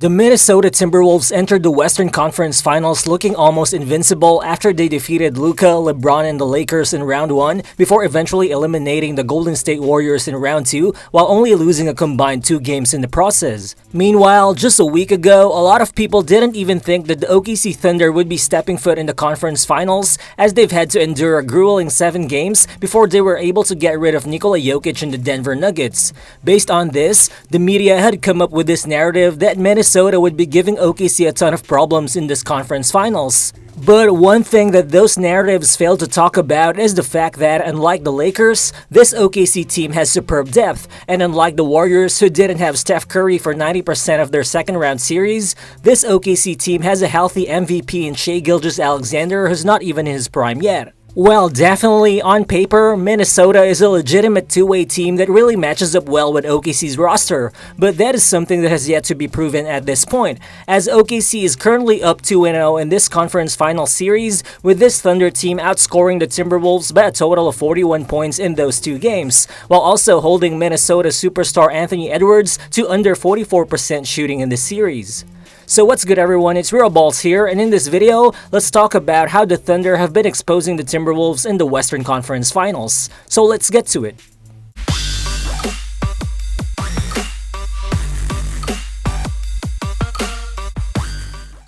The Minnesota Timberwolves entered the Western Conference Finals looking almost invincible after they defeated Luka, LeBron, and the Lakers in Round 1 before eventually eliminating the Golden State Warriors in Round 2 while only losing a combined 2 games in the process. Meanwhile, just a week ago, a lot of people didn't even think that the OKC Thunder would be stepping foot in the conference finals as they've had to endure a grueling 7 games before they were able to get rid of Nikola Jokic and the Denver Nuggets. Based on this, the media had come up with this narrative that Minnesota would be giving OKC a ton of problems in this conference finals. But one thing that those narratives fail to talk about is the fact that, unlike the Lakers, this OKC team has superb depth, and unlike the Warriors who didn't have Steph Curry for 90% of their second round series, this OKC team has a healthy MVP in Shai Gilgeous-Alexander who's not even in his prime yet. Well, definitely, on paper, Minnesota is a legitimate two-way team that really matches up well with OKC's roster, but that is something that has yet to be proven at this point, as OKC is currently up 2-0 in this conference final series, with this Thunder team outscoring the Timberwolves by a total of 41 points in those 2 games, while also holding Minnesota superstar Anthony Edwards to under 44% shooting in the series. So what's good everyone, it's Real Balls here, and in this video, let's talk about how the Thunder have been exposing the Timberwolves in the Western Conference Finals. So let's get to it.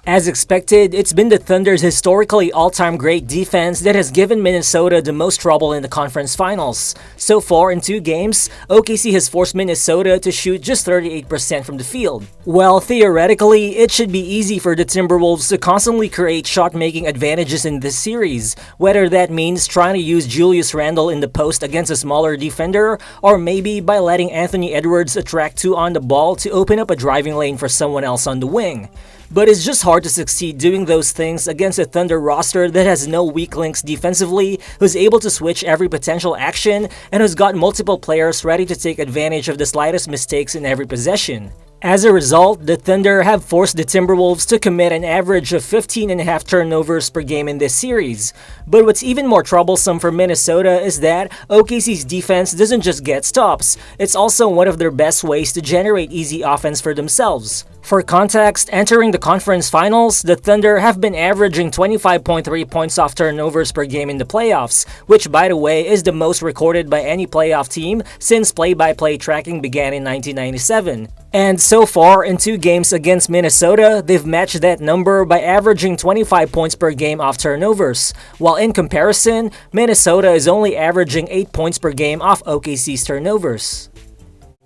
As expected, it's been the Thunder's historically all-time great defense that has given Minnesota the most trouble in the conference finals. So far in 2 games, OKC has forced Minnesota to shoot just 38% from the field. Well, theoretically, it should be easy for the Timberwolves to constantly create shot-making advantages in this series, whether that means trying to use Julius Randle in the post against a smaller defender, or maybe by letting Anthony Edwards attract 2 on the ball to open up a driving lane for someone else on the wing. But it's just hard to succeed doing those things against a Thunder roster that has no weak links defensively, who's able to switch every potential action, and who's got multiple players ready to take advantage of the slightest mistakes in every possession. As a result, the Thunder have forced the Timberwolves to commit an average of 15.5 turnovers per game in this series. But what's even more troublesome for Minnesota is that OKC's defense doesn't just get stops, it's also one of their best ways to generate easy offense for themselves. For context, entering the conference finals, the Thunder have been averaging 25.3 points off turnovers per game in the playoffs, which by the way is the most recorded by any playoff team since play-by-play tracking began in 1997. And so far, in 2 games against Minnesota, they've matched that number by averaging 25 points per game off turnovers, while in comparison, Minnesota is only averaging 8 points per game off OKC's turnovers.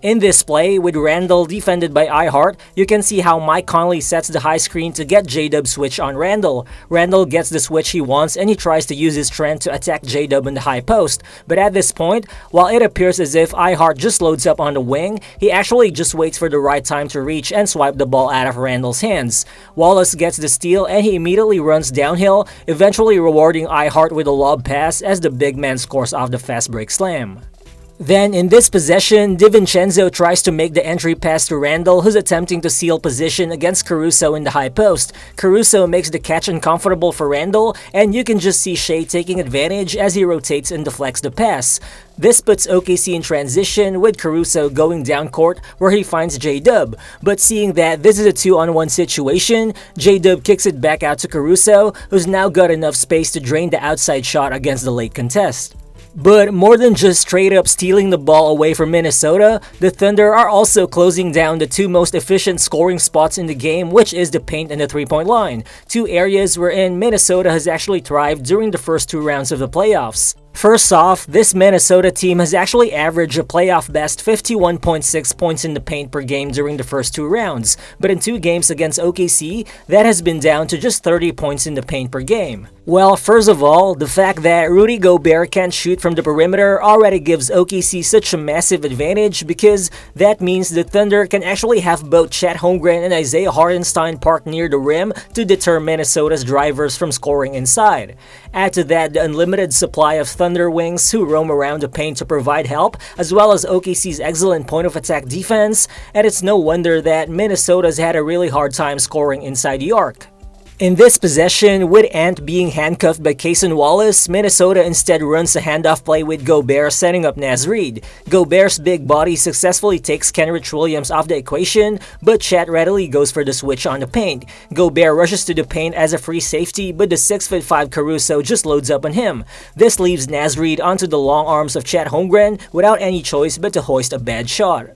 In this play, with Randle defended by iHeart, you can see how Mike Conley sets the high screen to get J-Dub switch on Randle. Randle gets the switch he wants and he tries to use his strength to attack J-Dub in the high post. But at this point, while it appears as if iHeart just loads up on the wing, he actually just waits for the right time to reach and swipe the ball out of Randle's hands. Wallace gets the steal and he immediately runs downhill, eventually rewarding iHeart with a lob pass as the big man scores off the fast break slam. Then, in this possession, DiVincenzo tries to make the entry pass to Randle, who's attempting to seal position against Caruso in the high post. Caruso makes the catch uncomfortable for Randle, and you can just see Shai taking advantage as he rotates and deflects the pass. This puts OKC in transition, with Caruso going down court where he finds J-Dub. But seeing that this is a 2-on-1 situation, J-Dub kicks it back out to Caruso, who's now got enough space to drain the outside shot against the late contest. But more than just straight up stealing the ball away from Minnesota, the Thunder are also closing down the 2 most efficient scoring spots in the game, which is the paint and the 3-point line, 2 areas wherein Minnesota has actually thrived during the first 2 rounds of the playoffs. First off, this Minnesota team has actually averaged a playoff best 51.6 points in the paint per game during the first 2 rounds, but in 2 games against OKC, that has been down to just 30 points in the paint per game. Well, first of all, the fact that Rudy Gobert can't shoot from the perimeter already gives OKC such a massive advantage because that means the Thunder can actually have both Chet Holmgren and Isaiah Hartenstein parked near the rim to deter Minnesota's drivers from scoring inside. Add to that the unlimited supply of Thunder wings who roam around the paint to provide help, as well as OKC's excellent point of attack defense, and it's no wonder that Minnesota's had a really hard time scoring inside York. In this possession, with Ant being handcuffed by Cason Wallace, Minnesota instead runs a handoff play with Gobert setting up Naz Reid. Gobert's big body successfully takes Kenrich Williams off the equation, but Chet readily goes for the switch on the paint. Gobert rushes to the paint as a free safety, but the 6'5" Caruso just loads up on him. This leaves Naz Reid onto the long arms of Chet Holmgren without any choice but to hoist a bad shot.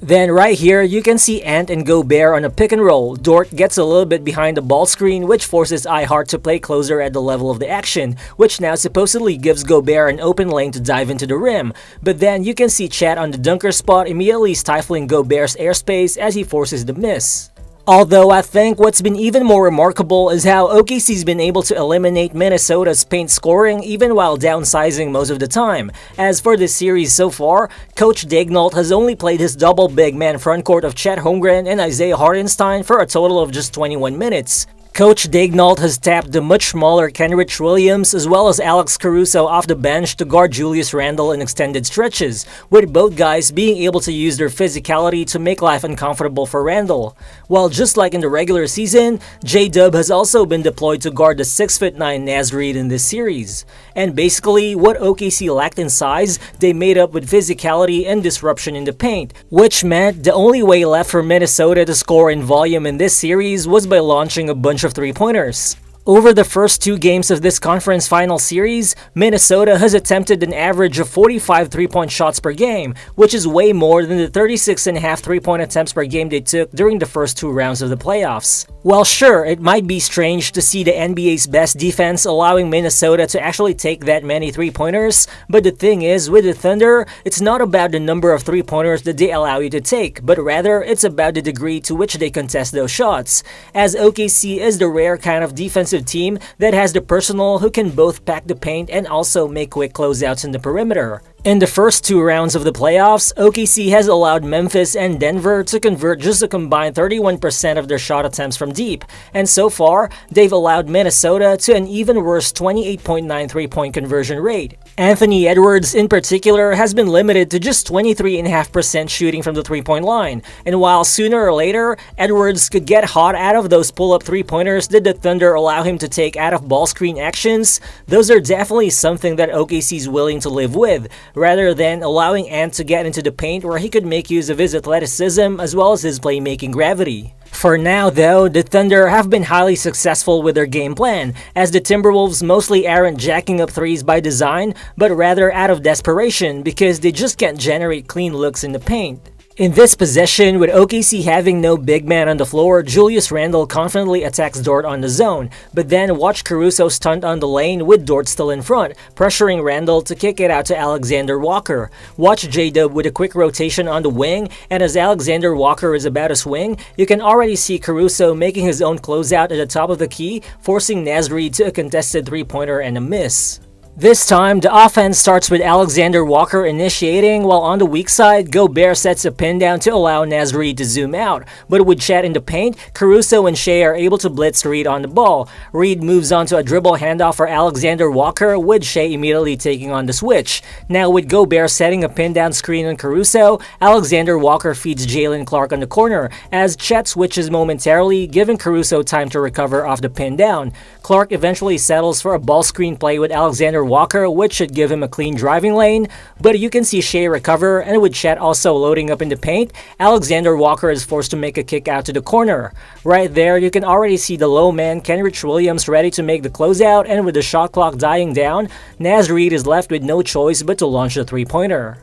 Then right here, you can see Ant and Gobert on a pick and roll. Dort gets a little bit behind the ball screen, which forces iHeart to play closer at the level of the action, which now supposedly gives Gobert an open lane to dive into the rim. But then you can see Chat on the dunker spot immediately stifling Gobert's airspace as he forces the miss. Although I think what's been even more remarkable is how OKC's been able to eliminate Minnesota's paint scoring even while downsizing most of the time. As for this series so far, Coach Daigneault has only played his double big man frontcourt of Chet Holmgren and Isaiah Hartenstein for a total of just 21 minutes. Coach Daigneault has tapped the much smaller Kenrich Williams as well as Alex Caruso off the bench to guard Julius Randle in extended stretches, with both guys being able to use their physicality to make life uncomfortable for Randle. While just like in the regular season, J-Dub has also been deployed to guard the 6'9" Naz Reid in this series. And basically, what OKC lacked in size, they made up with physicality and disruption in the paint, which meant the only way left for Minnesota to score in volume in this series was by launching a bunch of three-pointers. Over the first two games of this conference final series, Minnesota has attempted an average of 45 three-point shots per game, which is way more than the 36.5 three-point attempts per game they took during the first two rounds of the playoffs. While sure, it might be strange to see the NBA's best defense allowing Minnesota to actually take that many three-pointers, but the thing is, with the Thunder, it's not about the number of three-pointers that they allow you to take, but rather it's about the degree to which they contest those shots, as OKC is the rare kind of defensive team that has the personnel who can both pack the paint and also make quick closeouts in the perimeter. In the first two rounds of the playoffs, OKC has allowed Memphis and Denver to convert just a combined 31% of their shot attempts from deep, and so far, they've allowed Minnesota to an even worse 28.9 three-point conversion rate. Anthony Edwards, in particular, has been limited to just 23.5% shooting from the three-point line, and while sooner or later, Edwards could get hot out of those pull-up three-pointers that the Thunder allow him to take out of ball screen actions, those are definitely something that OKC's willing to live with, rather than allowing Ant to get into the paint where he could make use of his athleticism as well as his playmaking gravity. For now though, the Thunder have been highly successful with their game plan, as the Timberwolves mostly aren't jacking up threes by design, but rather out of desperation because they just can't generate clean looks in the paint. In this possession, with OKC having no big man on the floor, Julius Randle confidently attacks Dort on the zone, but then watch Caruso stunt on the lane with Dort still in front, pressuring Randle to kick it out to Alexander Walker. Watch J-Dub with a quick rotation on the wing, and as Alexander Walker is about to swing, you can already see Caruso making his own closeout at the top of the key, forcing Naz Reid to a contested three-pointer and a miss. This time, the offense starts with Alexander Walker initiating, while on the weak side, Gobert sets a pin down to allow Naz Reid to zoom out. But with Chet in the paint, Caruso and Shai are able to blitz Reid on the ball. Reid moves on to a dribble handoff for Alexander Walker, with Shai immediately taking on the switch. Now with Gobert setting a pin down screen on Caruso, Alexander Walker feeds Jalen Clark on the corner, as Chet switches momentarily, giving Caruso time to recover off the pin down. Clark eventually settles for a ball screen play with Alexander Walker, which should give him a clean driving lane, but you can see Shai recover, and with Chet also loading up in the paint, Alexander Walker is forced to make a kick out to the corner. Right there, you can already see the low man Kenrich Williams ready to make the closeout, and with the shot clock dying down, Naz Reid is left with no choice but to launch the three-pointer.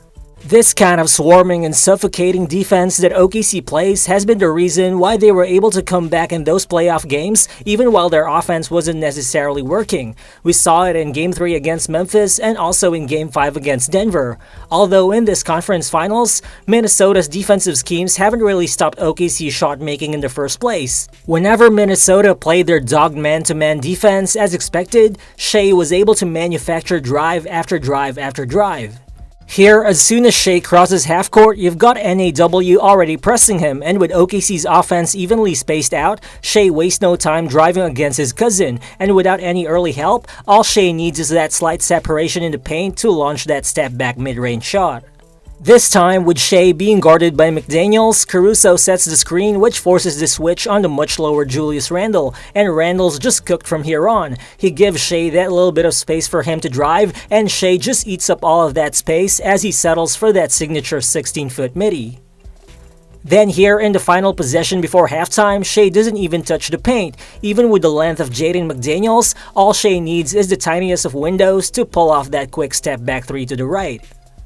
This kind of swarming and suffocating defense that OKC plays has been the reason why they were able to come back in those playoff games even while their offense wasn't necessarily working. We saw it in Game 3 against Memphis and also in Game 5 against Denver. Although in this conference finals, Minnesota's defensive schemes haven't really stopped OKC's shot making in the first place. Whenever Minnesota played their dogged man-to-man defense as expected, Shai was able to manufacture drive after drive after drive. Here, as soon as Shai crosses half-court, you've got NAW already pressing him, and with OKC's offense evenly spaced out, Shai wastes no time driving against his cousin, and without any early help, all Shai needs is that slight separation in the paint to launch that step-back mid-range shot. This time, with Shai being guarded by McDaniels, Caruso sets the screen which forces the switch on the much lower Julius Randle, and Randle's just cooked from here on. He gives Shai that little bit of space for him to drive, and Shai just eats up all of that space as he settles for that signature 16-foot midi. Then here in the final possession before halftime, Shai doesn't even touch the paint. Even with the length of Jaden McDaniels, all Shai needs is the tiniest of windows to pull off that quick step back three to the right.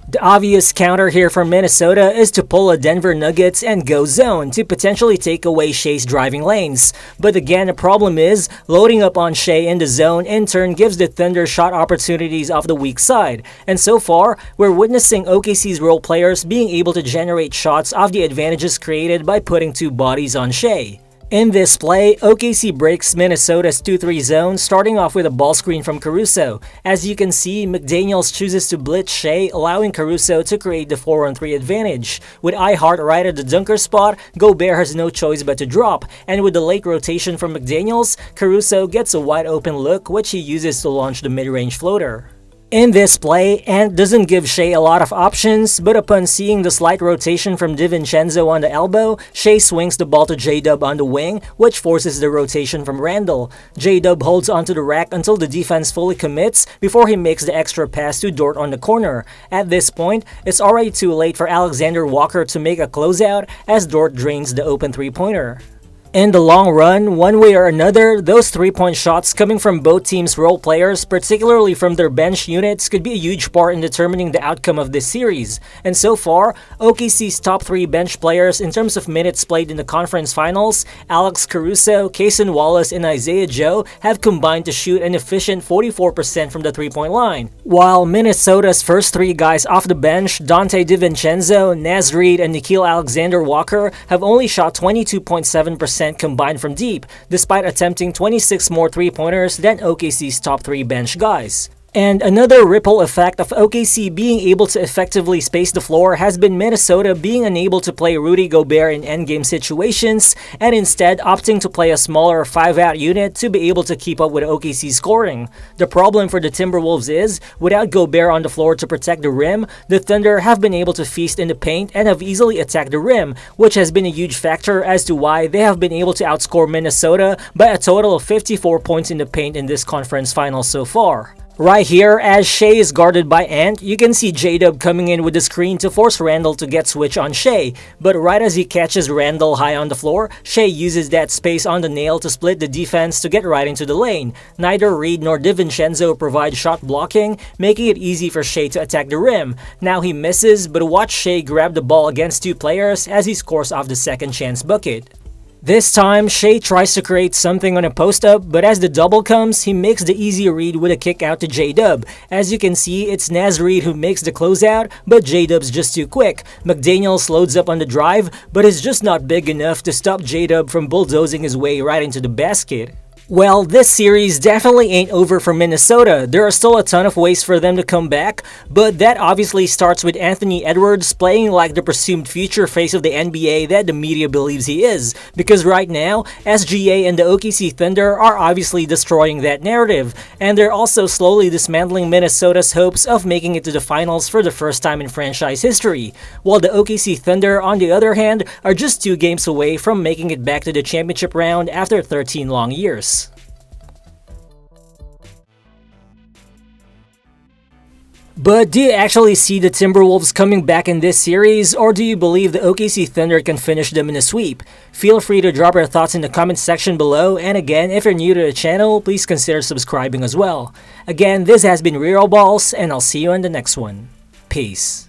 The obvious counter here for Minnesota is to pull a Denver Nuggets and go zone to potentially take away Shai's driving lanes. But again, the problem is, loading up on Shai in the zone in turn gives the Thunder shot opportunities off the weak side. And so far, we're witnessing OKC's role players being able to generate shots off the advantages created by putting two bodies on Shai. In this play, OKC breaks Minnesota's 2-3 zone, starting off with a ball screen from Caruso. As you can see, McDaniels chooses to blitz Shai, allowing Caruso to create the 4-on-3 advantage. With iHeart right at the dunker spot, Gobert has no choice but to drop, and with the late rotation from McDaniels, Caruso gets a wide open look which he uses to launch the mid-range floater. In this play, Ant doesn't give Shai a lot of options, but upon seeing the slight rotation from DiVincenzo on the elbow, Shai swings the ball to J-Dub on the wing, which forces the rotation from Randle. J-Dub holds onto the rack until the defense fully commits before he makes the extra pass to Dort on the corner. At this point, it's already too late for Alexander Walker to make a closeout as Dort drains the open three-pointer. In the long run, one way or another, those three-point shots coming from both teams' role players, particularly from their bench units, could be a huge part in determining the outcome of this series. And so far, OKC's top three bench players in terms of minutes played in the conference finals, Alex Caruso, Cason Wallace, and Isaiah Joe, have combined to shoot an efficient 44% from the three-point line. While Minnesota's first three guys off the bench, Dante DiVincenzo, Naz Reid, and Nickeil Alexander-Walker, have only shot 22.7% combined from deep, despite attempting 26 more three-pointers than OKC's top three bench guys. And another ripple effect of OKC being able to effectively space the floor has been Minnesota being unable to play Rudy Gobert in endgame situations and instead opting to play a smaller 5-out unit to be able to keep up with OKC's scoring. The problem for the Timberwolves is, without Gobert on the floor to protect the rim, the Thunder have been able to feast in the paint and have easily attacked the rim, which has been a huge factor as to why they have been able to outscore Minnesota by a total of 54 points in the paint in this conference final so far. Right here, as Shai is guarded by Ant, you can see J-Dub coming in with the screen to force Randle to get switch on Shai. But right as he catches Randle high on the floor, Shai uses that space on the nail to split the defense to get right into the lane. Neither Reid nor DiVincenzo provide shot blocking, making it easy for Shai to attack the rim. Now he misses, but watch Shai grab the ball against two players as he scores off the second chance bucket. This time, Shai tries to create something on a post-up, but as the double comes, he makes the easy read with a kick out to J-Dub. As you can see, it's Naz Reid who makes the closeout, but J-Dub's just too quick. McDaniels loads up on the drive, but is just not big enough to stop J-Dub from bulldozing his way right into the basket. Well, this series definitely ain't over for Minnesota. There are still a ton of ways for them to come back, but that obviously starts with Anthony Edwards playing like the presumed future face of the NBA that the media believes he is. Because right now, SGA and the OKC Thunder are obviously destroying that narrative, and they're also slowly dismantling Minnesota's hopes of making it to the finals for the first time in franchise history. While the OKC Thunder, on the other hand, are just 2 games away from making it back to the championship round after 13 long years. But do you actually see the Timberwolves coming back in this series, or do you believe the OKC Thunder can finish them in a sweep? Feel free to drop your thoughts in the comment section below, and again, if you're new to the channel, please consider subscribing as well. Again, this has been Real Balls, and I'll see you in the next one. Peace.